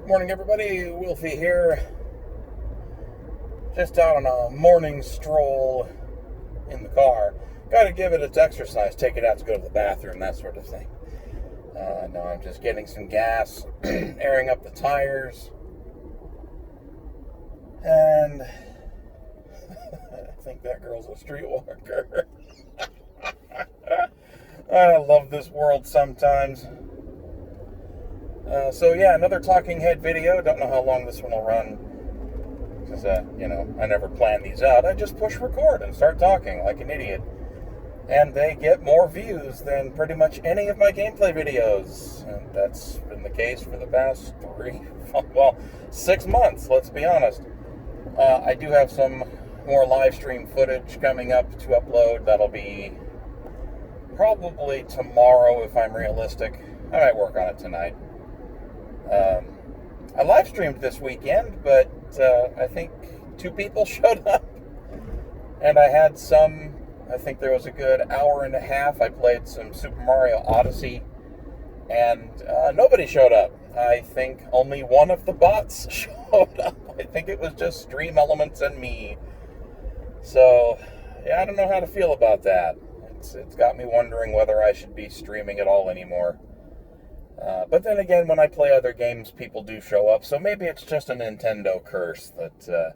Morning, everybody. Wolfie here. Just out on a morning stroll in the car. Got to give it its exercise. Take it out to go to the bathroom, that sort of thing. No, I'm just getting some gas, airing up the tires, and I think that girl's a streetwalker. I love this world sometimes. Another talking head video. Don't know how long this one will run. Because, I never plan these out. I just push record and start talking like an idiot. And they get more views than pretty much any of my gameplay videos. And that's been the case for the past 6 months, let's be honest. I do have some more live stream footage coming up to upload. That'll be probably tomorrow if I'm realistic. I might work on it tonight. I live streamed this weekend, but I think 2 people showed up. And I think there was a good hour and a half. I played some Super Mario Odyssey, and nobody showed up. I think only one of the bots showed up. I think it was just Stream Elements and me. So, yeah, I don't know how to feel about that. It's got me wondering whether I should be streaming at all anymore. But then again, when I play other games, people do show up. So maybe it's just a Nintendo curse that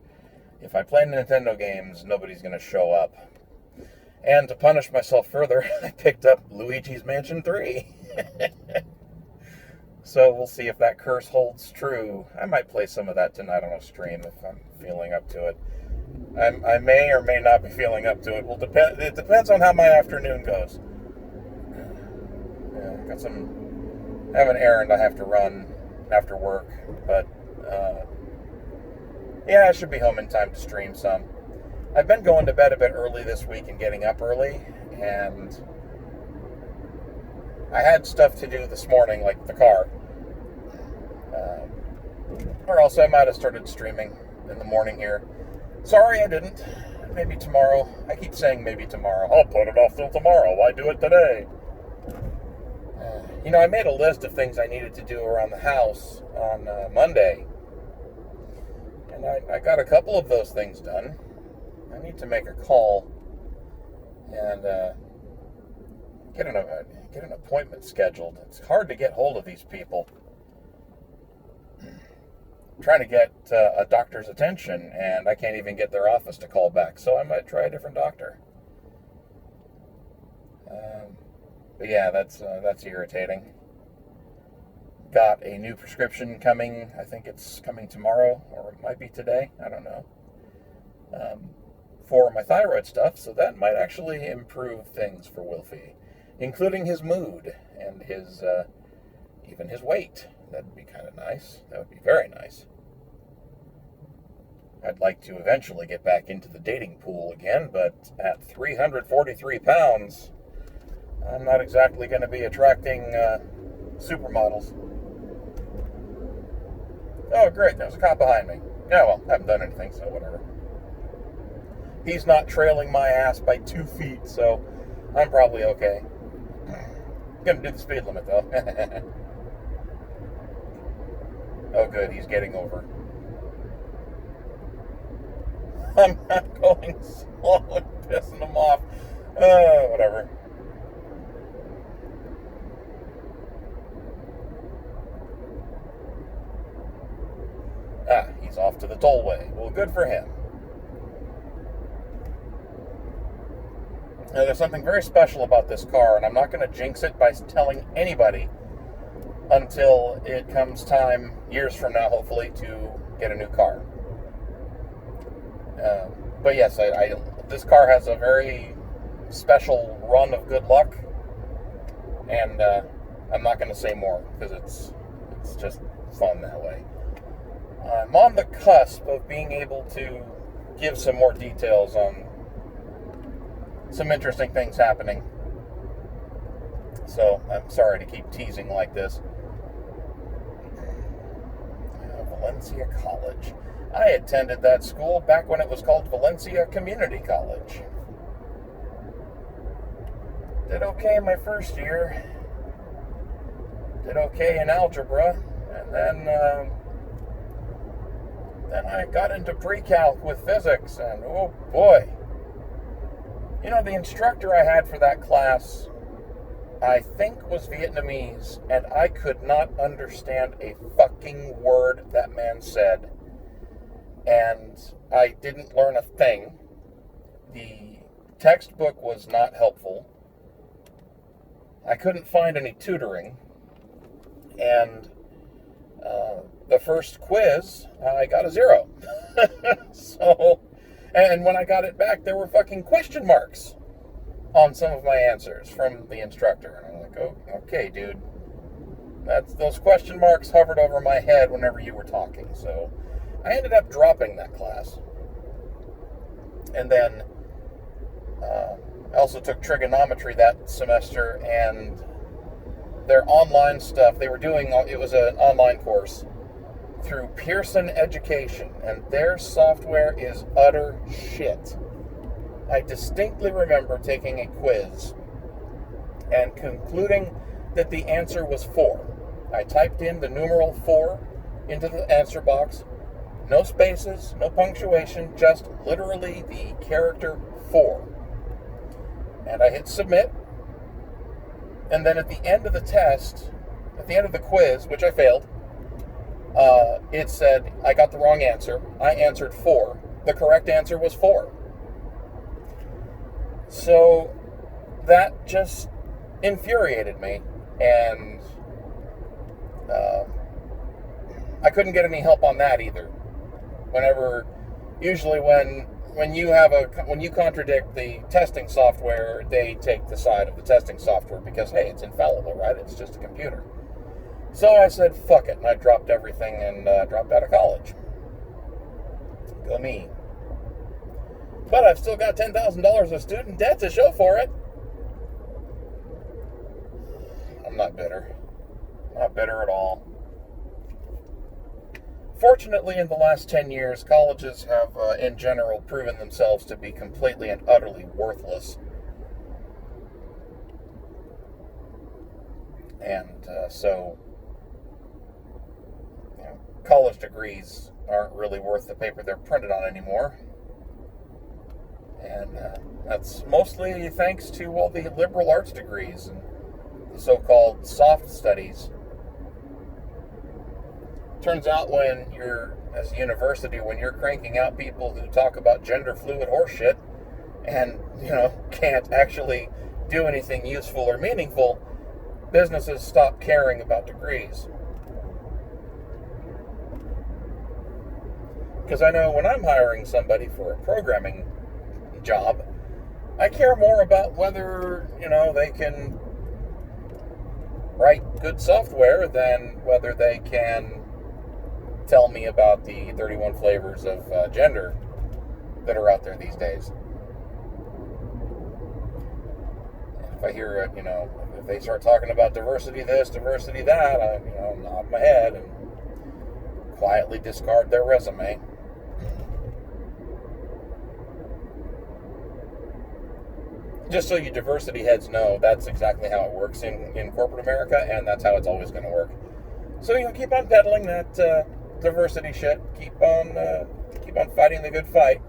if I play Nintendo games, nobody's going to show up. And to punish myself further, I picked up Luigi's Mansion 3. So we'll see if that curse holds true. I might play some of that tonight on a stream if I'm feeling up to it. I may or may not be feeling up to it. It depends on how my afternoon goes. Yeah, I have an errand I have to run after work, but I should be home in time to stream some. I've been going to bed a bit early this week and getting up early, and I had stuff to do this morning, like the car. Or else I might have started streaming in the morning here. Sorry I didn't. Maybe tomorrow. I keep saying maybe tomorrow. I'll put it off till tomorrow. Why do it today? I made a list of things I needed to do around the house on Monday. And I got a couple of those things done. I need to make a call and get an appointment scheduled. It's hard to get hold of these people. I'm trying to get a doctor's attention, and I can't even get their office to call back. So I might try a different doctor. But yeah, that's irritating. Got a new prescription coming. I think it's coming tomorrow, or it might be today. I don't know. For my thyroid stuff, so that might actually improve things for Wilfie, including his mood and even his weight. That'd be kind of nice. That would be very nice. I'd like to eventually get back into the dating pool again, but at 343 pounds, I'm not exactly going to be attracting supermodels. Oh, great, there's a cop behind me. Yeah, well, I haven't done anything, so whatever. He's not trailing my ass by 2 feet, so I'm probably okay. Gonna do the speed limit, though. Oh, good, he's getting over. I'm not going slow and pissing him off. Whatever. He's off to the tollway. Well, good for him. Now, there's something very special about this car, and I'm not going to jinx it by telling anybody until it comes time, years from now, hopefully, to get a new car. But yes, this car has a very special run of good luck, and I'm not going to say more because it's just fun that way. I'm on the cusp of being able to give some more details on some interesting things happening. So I'm sorry to keep teasing like this. Valencia College. I attended that school back when it was called Valencia Community College. Did okay my first year. Did okay in algebra. And then Then I got into pre-calc with physics, and oh boy. You know, the instructor I had for that class, I think was Vietnamese, and I could not understand a fucking word that man said. And I didn't learn a thing. The textbook was not helpful. I couldn't find any tutoring. And the first quiz, I got a 0. So, and when I got it back, there were fucking question marks on some of my answers from the instructor. And I'm like, oh, okay, dude. Those question marks hovered over my head whenever you were talking. So I ended up dropping that class. And then I also took trigonometry that semester, and their online stuff, they were doing, it was an online course through Pearson Education, and their software is utter shit. I distinctly remember taking a quiz and concluding that the answer was 4. I typed in the numeral 4 into the answer box. No spaces, no punctuation, just literally the character 4. And I hit submit. And then at the end of the test, at the end of the quiz, which I failed, it said I got the wrong answer. I answered 4. The correct answer was 4. So that just infuriated me, and I couldn't get any help on that either. Usually when you contradict the testing software, they take the side of the testing software because, hey, it's infallible, right? It's just a computer. So I said, fuck it, and I dropped everything and dropped out of college. Go me. But I've still got $10,000 of student debt to show for it. I'm not bitter. Not bitter at all. Fortunately, in the last 10 years, colleges have, in general, proven themselves to be completely and utterly worthless. And so, college degrees aren't really worth the paper they're printed on anymore. And that's mostly thanks to all the liberal arts degrees and the so-called soft studies. Turns out as a university, when you're cranking out people who talk about gender fluid horseshit and, can't actually do anything useful or meaningful, businesses stop caring about degrees. Because I know when I'm hiring somebody for a programming job, I care more about whether, they can write good software than whether they can tell me about the 31 flavors of gender that are out there these days. And if I hear, if they start talking about diversity this, diversity that, I, nod my head and quietly discard their resume. Just so you diversity heads know, that's exactly how it works in corporate America, and that's how it's always going to work. So, keep on peddling that diversity shit. Keep on fighting the good fight,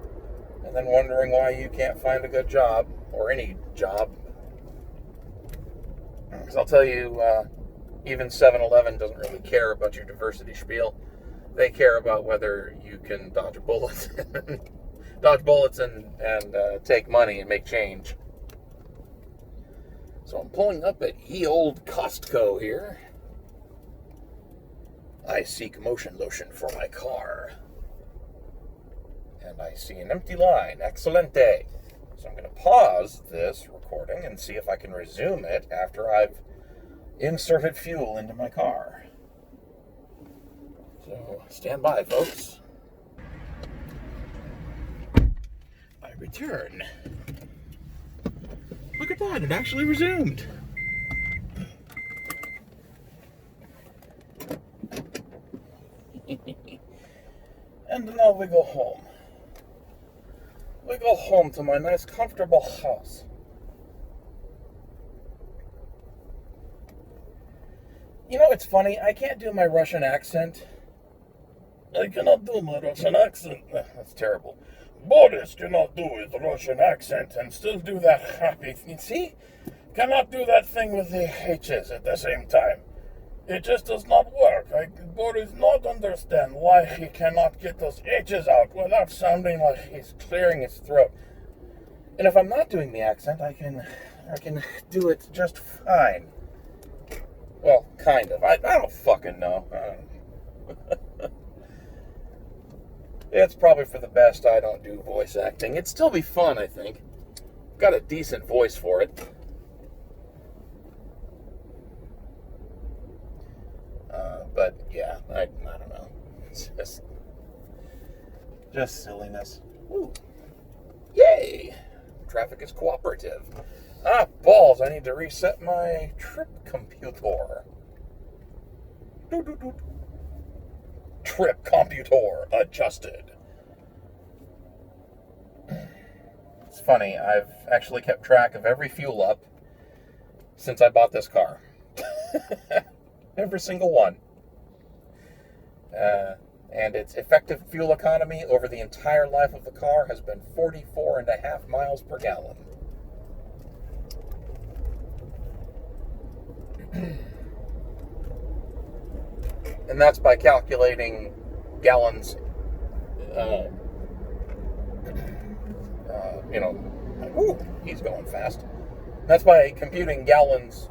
and then wondering why you can't find a good job, or any job. Because I'll tell you, even 7-Eleven doesn't really care about your diversity spiel. They care about whether you can dodge bullets and take money and make change. So I'm pulling up at ye old Costco here. I seek motion lotion for my car. And I see an empty line. Excelente. So I'm going to pause this recording and see if I can resume it after I've inserted fuel into my car. So stand by, folks. I return. Look at that, it actually resumed. And now we go home. We go home to my nice, comfortable house. It's funny, I can't do my Russian accent. I cannot do my Russian accent. That's terrible. Boris cannot do his Russian accent and still do that happy thing. See? Cannot do that thing with the H's at the same time. It just does not work. Boris not understand why he cannot get those H's out without sounding like he's clearing his throat. And if I'm not doing the accent, I can do it just fine. Well, kind of. I don't fucking know. It's probably for the best I don't do voice acting. It'd still be fun, I think. Got a decent voice for it. But yeah, I don't know. It's just silliness. Ooh. Yay! Traffic is cooperative. Ah, balls! I need to reset my trip computer. Trip computer adjusted. It's funny, I've actually kept track of every fuel up since I bought this car. Every single one. And its effective fuel economy over the entire life of the car has been 44.5 miles per gallon. And that's by calculating gallons, ooh, he's going fast. That's by computing gallons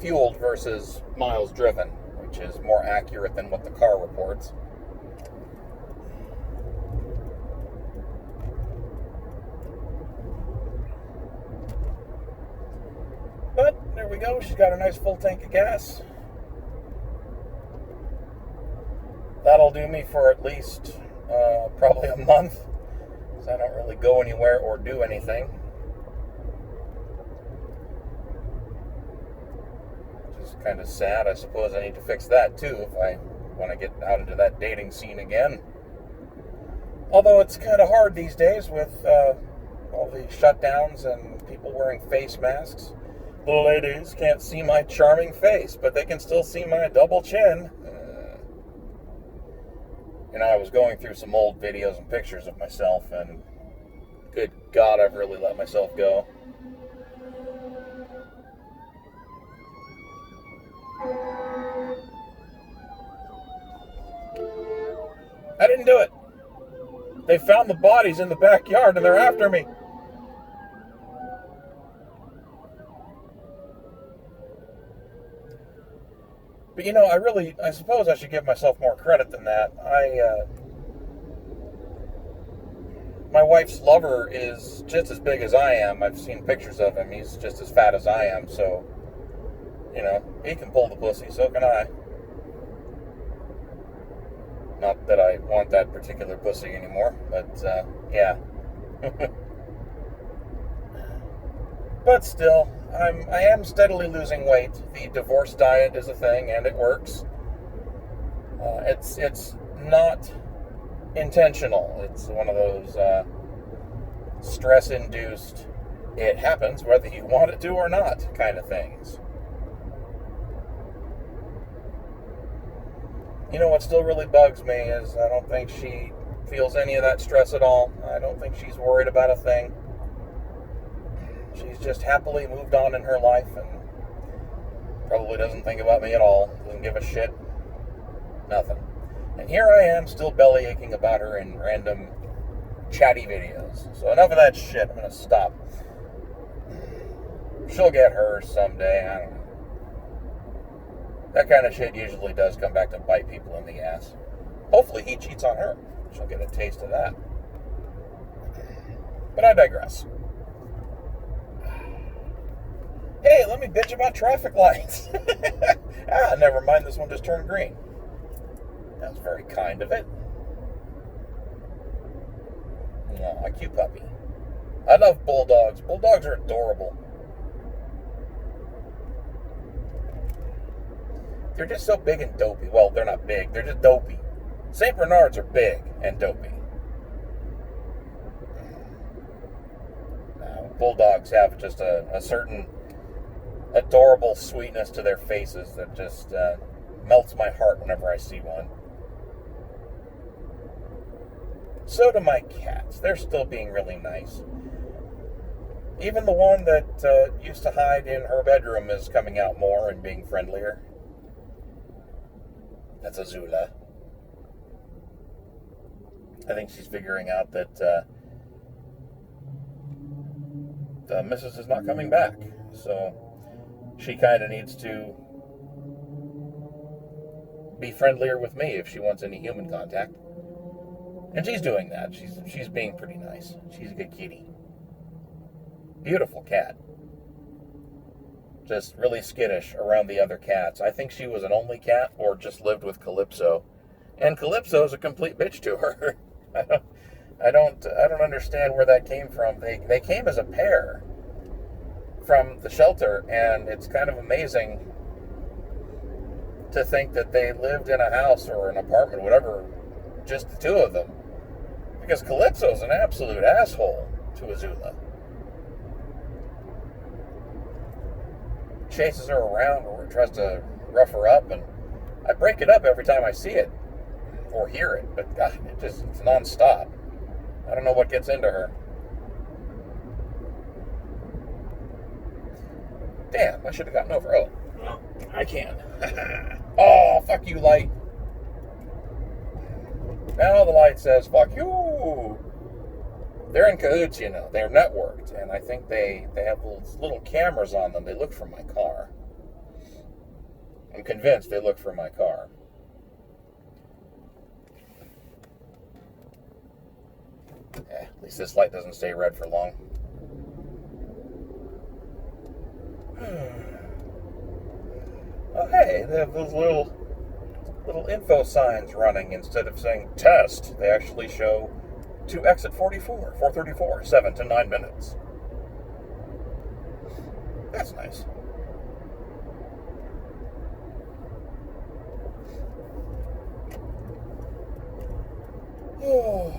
fueled versus miles driven, which is more accurate than what the car reports. But there we go. She's got a nice full tank of gas. That'll do me for at least probably a month, because I don't really go anywhere or do anything. Which is kind of sad. I suppose I need to fix that too if I want to get out into that dating scene again. Although it's kind of hard these days with all the shutdowns and people wearing face masks. The ladies can't see my charming face, but they can still see my double chin. I was going through some old videos and pictures of myself, and good God, I've really let myself go. I didn't do it. They found the bodies in the backyard, and they're after me. But I suppose I should give myself more credit than that. My wife's lover is just as big as I am. I've seen pictures of him. He's just as fat as I am, so, he can pull the pussy, so can I. Not that I want that particular pussy anymore, but, yeah. But still, I am steadily losing weight. The divorce diet is a thing, and it works. It's not intentional. It's one of those stress-induced, it happens whether you want it to or not kind of things. What still really bugs me is I don't think she feels any of that stress at all. I don't think she's worried about a thing. She's just happily moved on in her life and probably doesn't think about me at all. Doesn't give a shit. Nothing. And here I am still belly aching about her in random chatty videos. So enough of that shit. I'm going to stop. She'll get hers someday. I don't know. That kind of shit usually does come back to bite people in the ass. Hopefully he cheats on her. She'll get a taste of that. But I digress. Hey, let me bitch about traffic lights. Never mind, this one just turned green. That was very kind of it. Oh, a cute puppy. I love bulldogs. Bulldogs are adorable. They're just so big and dopey. Well, they're not big. They're just dopey. St. Bernards are big and dopey. Bulldogs have just a certain adorable sweetness to their faces that just melts my heart whenever I see one. So do my cats. They're still being really nice. Even the one that used to hide in her bedroom is coming out more and being friendlier. That's Azula. I think she's figuring out that the missus is not coming back. So she kind of needs to be friendlier with me if she wants any human contact. And she's doing that. She's being pretty nice. She's a good kitty. Beautiful cat. Just really skittish around the other cats. I think she was an only cat or just lived with Calypso. And Calypso's a complete bitch to her. I don't understand where that came from. They came as a pair from the shelter, and it's kind of amazing to think that they lived in a house or an apartment, whatever, just the two of them. Because Calypso's an absolute asshole to Azula. Chases her around or tries to rough her up, and I break it up every time I see it or hear it, but God, it's non-stop. I don't know what gets into her. Damn, I should have gotten over. Oh, well, I can. Oh, fuck you, light. Now the light says, fuck you. They're in cahoots, you know. They're networked, and I think they have little cameras on them. They look for my car. I'm convinced they look for my car. At least this light doesn't stay red for long. Oh, hey, they have those little info signs running. Instead of saying test, they actually show to exit 434, 7 to 9 minutes. That's nice. Oh.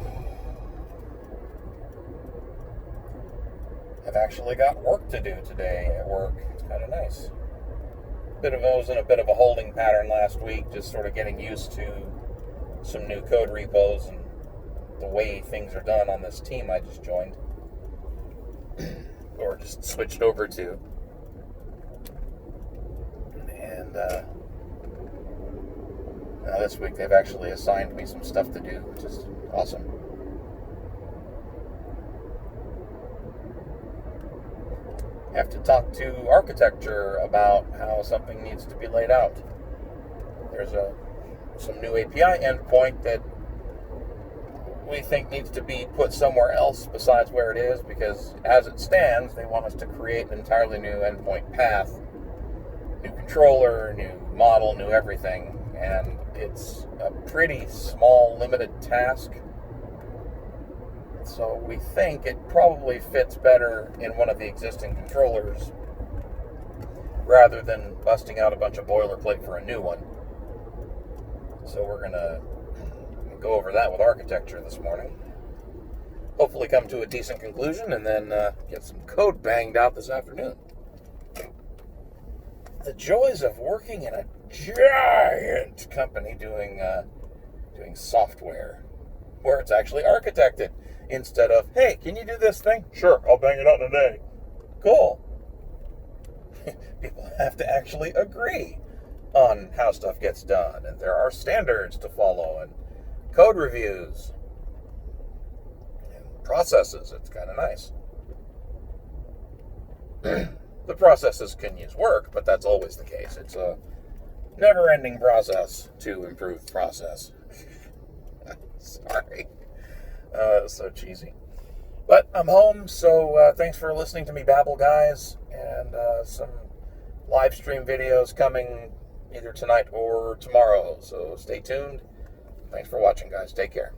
I've actually got work to do today at work. It's kind of nice. I was in a bit of a holding pattern last week, just sort of getting used to some new code repos and the way things are done on this team I just joined. Or just switched over to. And now this week they've actually assigned me some stuff to do, which is awesome. Have to talk to architecture about how something needs to be laid out. There's some new API endpoint that we think needs to be put somewhere else besides where it is, because as it stands, they want us to create an entirely new endpoint path, new controller, new model, new everything, and it's a pretty small, limited task. So we think it probably fits better in one of the existing controllers rather than busting out a bunch of boilerplate for a new one. So we're going to go over that with architecture this morning. Hopefully come to a decent conclusion and then get some code banged out this afternoon. The joys of working in a giant company doing software where it's actually architected instead of, hey, can you do this thing? Sure, I'll bang it out in a day. Cool. People have to actually agree on how stuff gets done, and there are standards to follow and code reviews and processes. It's kind of nice. The processes can use work, but that's always the case. It's a never-ending process to improve the process. Sorry. So cheesy. But I'm home, so thanks for listening to me babble, guys, and some live stream videos coming either tonight or tomorrow. So stay tuned. Thanks for watching, guys. Take care.